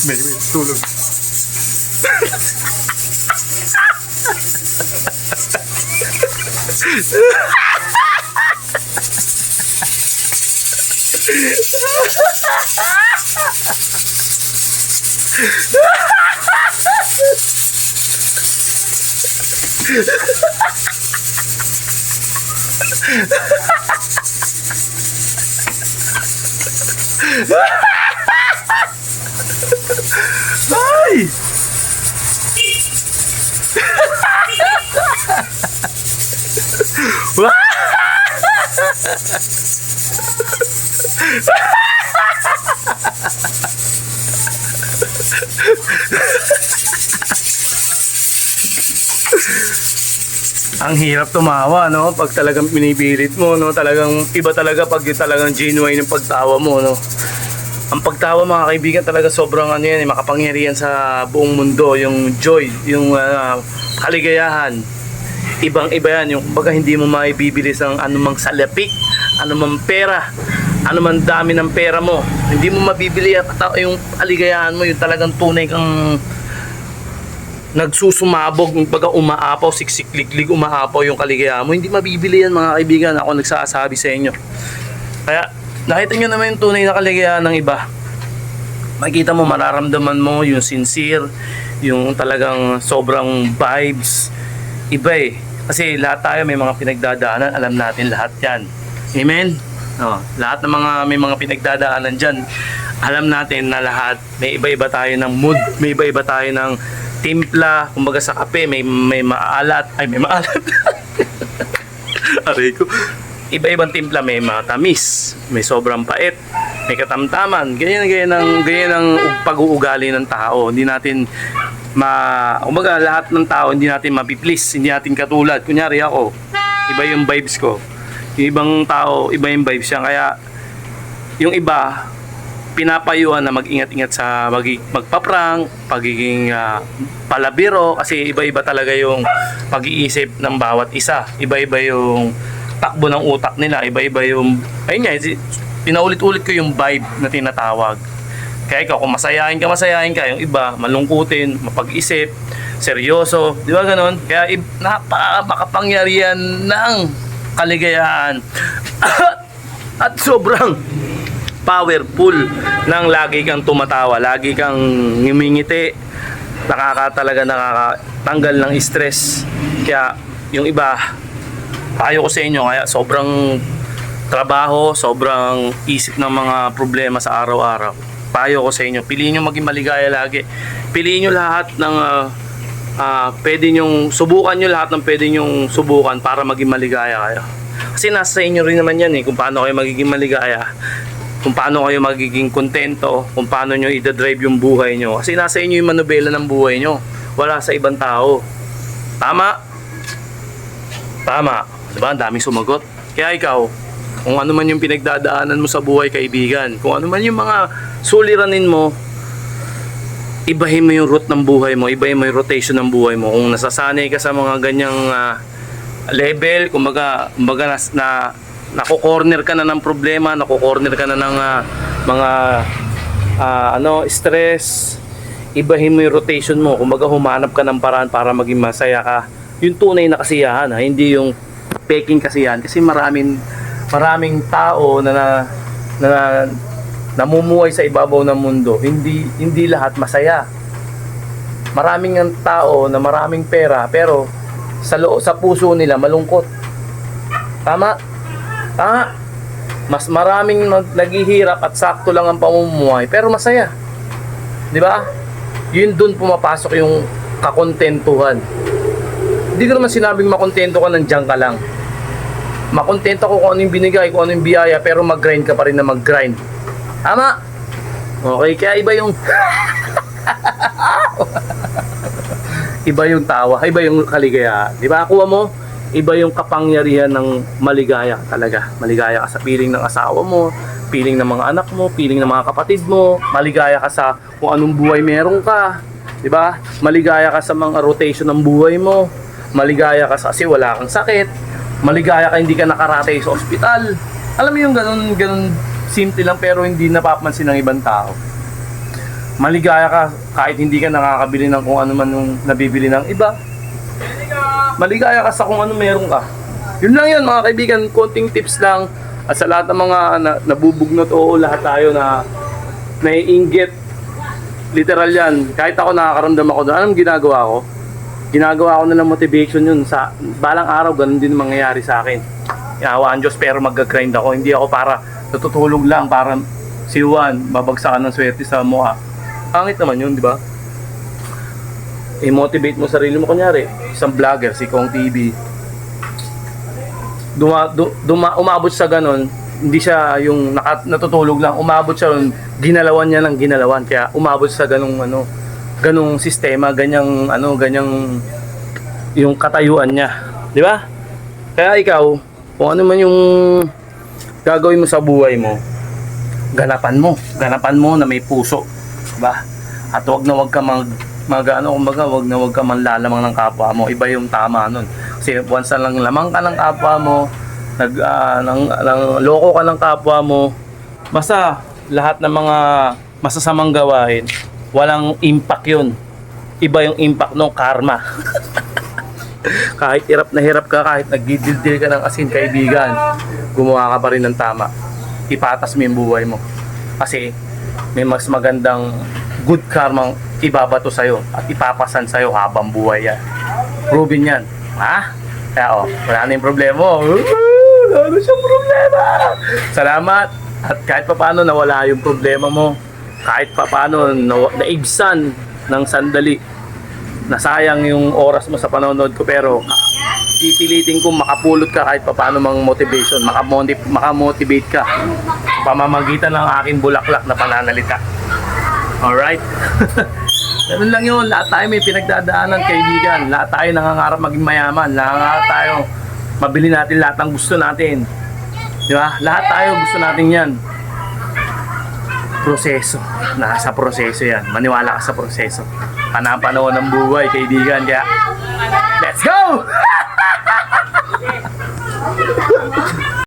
May tulog. Ay! Ang hirap tumawa, no? Pag talagang pinipilit mo, no? Talagang iba talaga pag yung talagang genuine yung pagtawa mo, no? Ang pagtawa, mga kaibigan, talaga sobrang ano yan, makapangyarihan sa buong mundo. Yung joy, yung kaligayahan. Ibang-iba yan. Yung kumbaga hindi mo maibibilis ang anumang salapi, anumang pera, anumang dami ng pera mo. Hindi mo mabibili yung kaligayahan mo, yung talagang tunay kang nagsusumabog, baga umaapaw, siksik-liglig, umaapaw yung kaligayahan mo. Hindi mabibili yan, mga kaibigan. Ako nagsasabi sa inyo. Kaya nakita nyo naman yung tunay na kaligayahan ng iba. Makikita mo, mararamdaman mo yung sincere, yung talagang sobrang vibes. Iba eh. Kasi lahat tayo may mga pinagdadaanan, alam natin lahat yan. Amen? No, lahat ng mga may mga pinagdadaanan dyan, alam natin na lahat may iba-iba tayo ng mood, may iba-iba tayo ng timpla. Kumbaga sa kape may maalat, ay may maalat. Aray ko. Iba-ibang timpla, may matamis, may sobrang pait, may katamtaman. Ganyan ang pag-uugali ng tao. Hindi natin kumbaga lahat ng tao hindi natin mapiplease, hindi natin katulad. Kunyari ako, iba yung vibes ko. Yung ibang tao, iba yung vibes niya. Kaya yung iba pinapayuhan na mag-ingat-ingat sa magpaprank, pagiging palabiro, kasi iba-iba talaga yung pag-iisip ng bawat isa. Iba-iba yung takbo ng utak nila, iba-iba yung ayun nga, pinaulit-ulit ko yung vibe na tinatawag. Kaya ikaw, kung masayahin ka, yung iba malungkutin, mapag-isip, seryoso, di ba ganon? Kaya napaka-makapangyarihan ng kaligayahan at sobrang powerful ng lagi kang tumatawa, lagi kang ngumingiti, nakakatanggal ng stress. Kaya yung iba, payo ko sa inyo, kaya sobrang trabaho, sobrang isip ng mga problema sa araw-araw. Payo ko sa inyo, piliin nyo maging maligaya lagi. Piliin nyo lahat ng pwede nyong subukan, nyo lahat ng pwede nyong subukan para maging maligaya kayo. Kasi nasa inyo rin naman yan eh, kung paano kayo magiging maligaya, kung paano kayo magiging kontento, kung paano nyo i-drive yung buhay nyo. Kasi nasa inyo yung manubela ng buhay nyo, wala sa ibang tao. Tama? Tama. Diba? Ang daming sumagot. Kaya ikaw, kung ano man yung pinagdadaanan mo sa buhay, kaibigan, kung ano man yung mga suliranin mo, ibahin mo yung route ng buhay mo, ibahin mo yung rotation ng buhay mo. Kung nasasanay ka sa mga ganyang level, kumbaga nako-corner ka na ng problema, nako-corner ka na ng mga stress, ibahin mo yung rotation mo. Kumbaga humanap ka ng paraan para maging masaya ka. Yung tunay na kasiyahan, hindi yung peking kasiyahan. Kasi maraming tao na namumuhay sa ibabaw ng mundo, hindi lahat masaya. Maraming tao na maraming pera pero sa puso nila malungkot. Tama? Mas maraming naghihirap at sakto lang ang pamumuhay pero masaya. 'Di ba? Yun doon pumapasok yung kakontentuhan. Hindi ko naman sinabing makontento ka nandiyan ka lang. Makontento ko kung ano yung binigay, kung ano yung biyaya, pero mag-grind ka pa rin na mag-grind. Tama? Okay, kaya iba yung iba yung tawa, iba yung kaligayahan. Di ba? Kuha mo, iba yung kapangyarihan ng maligaya talaga. Maligaya ka sa piling ng asawa mo, piling ng mga anak mo, piling ng mga kapatid mo, maligaya ka sa kung anong buhay meron ka. Di ba? Maligaya ka sa mga rotation ng buhay mo. Maligaya ka kasi wala kang sakit. Maligaya ka hindi ka nakaratay sa ospital. Alam mo yung ganun simple lang pero hindi napapansin ng ibang tao. Maligaya ka kahit hindi ka nakakabili ng kung ano man yung nabibili ng iba. Maligaya ka sa kung ano meron ka. Yun lang yun mga kaibigan, konting tips lang. At sa lahat ng mga nabubugnot, oo, lahat tayo na naiinggit. Literal yan. Kahit ako nakakaramdam ako doon, anong ginagawa ko? Ginagawa ko na lang motivation yun. Sa balang araw, ganun din mangyayari sa akin. Inawaan Diyos pero mag-grind ako. Hindi ako para natutulog lang, para si Juan, babagsakan ng swerte sa mukha. Pangit naman yun, di ba? I-motivate mo sarili mo. Kunyari, isang vlogger, si Kong TV. Umabot sa ganun, hindi siya yung natutulog lang. Umabot siya yung ginalawan niya ng ginalawan. Kaya umabot sa ganung sistema, ganyang yung katayuan niya. Di ba? Kaya ikaw, kung ano man yung gagawin mo sa buhay mo, ganapan mo na may puso, diba? At wag ka wag ka manlalamang ng kapwa mo. Iba yung tama nun. Kasi once na lang lamang ka ng kapwa mo, loko ka ng kapwa mo, basta lahat ng mga masasamang gawain, walang impact yun. Iba yung impact ng karma. Kahit hirap ka, kahit nagdidildil ka ng asin, kaibigan, gumawa ka pa rin ng tama. Ipatas mo yung buhay mo. Kasi may mas magandang good karmang ibabato sa'yo at ipapasan sa'yo habang buhay yan. Proven yan. Ha? Kaya wala na yung problema. Wala na siyang problema. Salamat. At kahit papaano nawala yung problema mo, kahit papaano naibsan ng sandali, nasayang yung oras mo sa panonood ko, pero pipilitin kong makapulot ka kahit papaano mang motivation, makamotivate ka pamamagitan ng aking bulaklak na pananalita. Alright? Ganun lang yun. Lahat tayo may pinagdadaanan, kaibigan. Lahat tayo nangangarap maging mayaman. Nangangarap tayo mabili natin lahat ng gusto natin. Di ba? Lahat tayo gusto natin yan. Proseso. Nasa proseso yan. Maniwala ka sa proseso. Panapanaon ng buhay, kaibigan. Kaya, let's go!